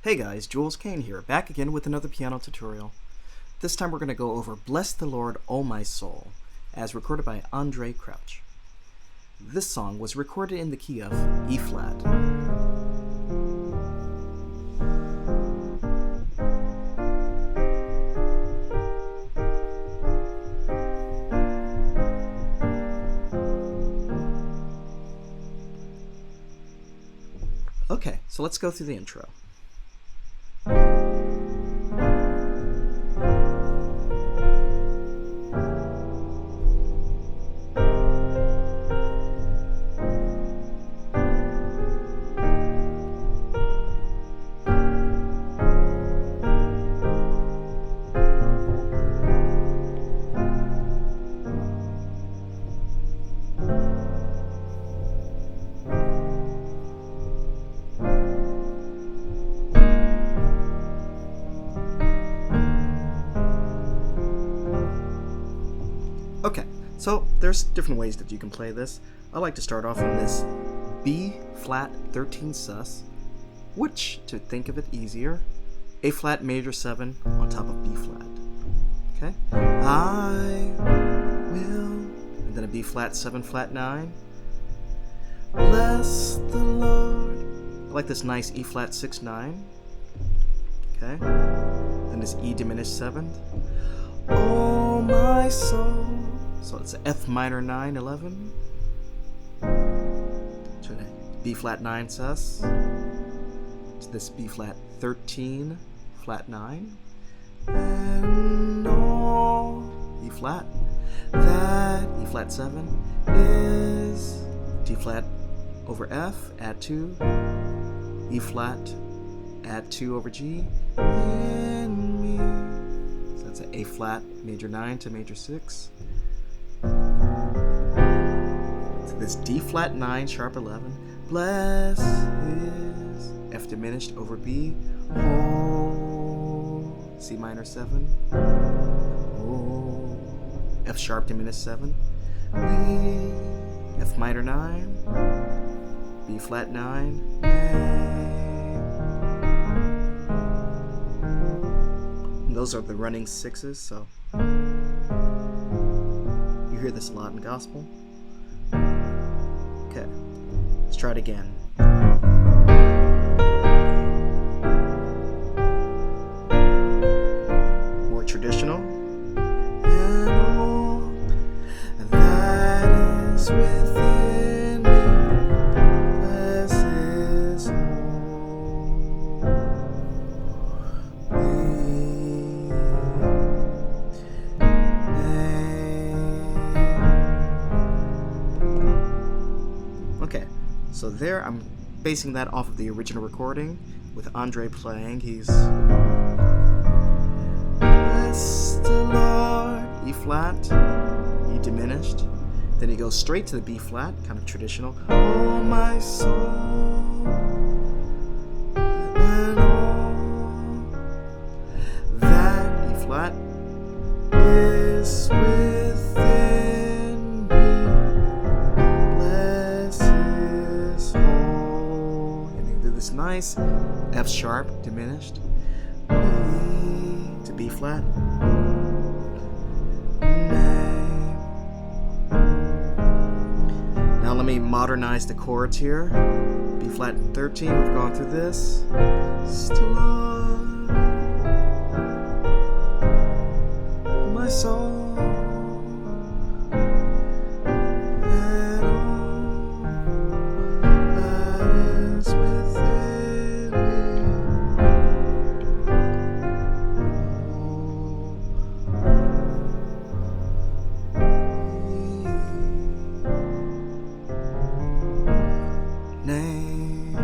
Hey guys, Jules Kane here, back again with another piano tutorial. This time we're going to go over Bless the Lord, O My Soul, as recorded by Andrae Crouch. This song was recorded in the key of E flat. Okay, so let's go through the intro. Okay, so there's different ways that you can play this. I like to start off on this B flat 13 sus, which, to think of it easier, A flat major 7 on top of B flat. Okay? I will, and then a B flat 7 flat 9. Bless the Lord. I like this nice E flat 6 9. Okay? Then this E diminished 7th. Oh my soul. So it's F minor 9 11. To B flat 9 sus. To this B flat 13 flat 9. And all E flat. That E flat 7 is D flat over F, add 2. E flat, add 2 over G. In me. So that's an A flat major 9 to major 6. So this D flat 9 sharp 11. Bless is F diminished over B. Oh, C minor 7. Oh, F sharp diminished 7. B, F minor 9. B flat 9. And those are the running sixes, so you hear this a lot in gospel. Okay, let's try it again. More traditional. And all that is within me, bless His holy name. Okay, so there I'm basing that off of the original recording with Andrae playing. He's bless the Lord, E flat, E diminished. Then he goes straight to the B flat, kind of traditional. Oh my soul, and all that E flat is within me. Bless His whole. And he did this nice F sharp diminished. E to B flat. Now let me modernize the chords here. B flat 13, we've gone through this. Still on my soul. And all that is within me. Name.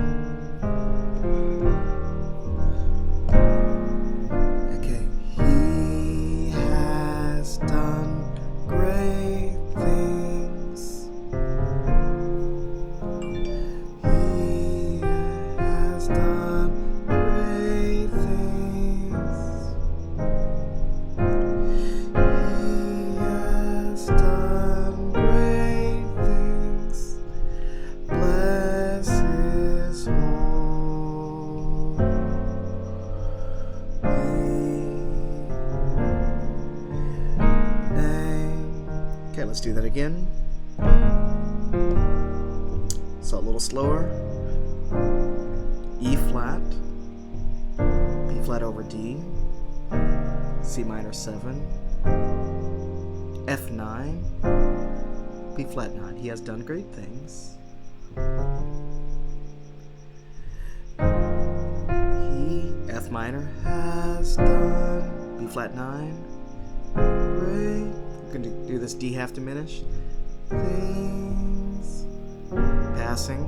do that again. So a little slower. E flat, B flat over D, C minor 7, F9, B flat 9. He has done great things. F minor has done B flat 9. Great. We're going to do this D half diminished. Things. Passing.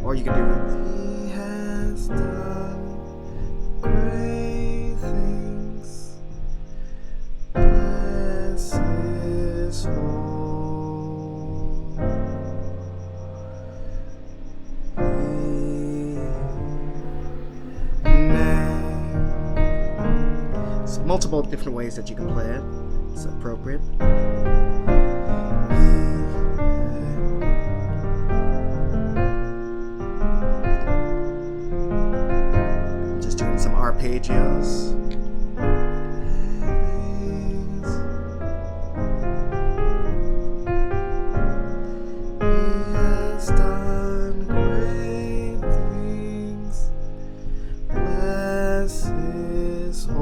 Or you can do He has done great things. Bless His holy name. There's multiple different ways that you can play it. It's appropriate. Arpeggios. He has done great things. Bless His holy name.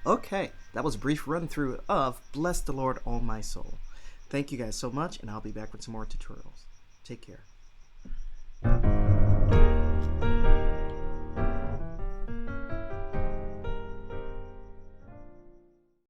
Okay, that was a brief run through of Bless the Lord, O my soul. Thank you guys so much, and I'll be back with some more tutorials. Take care.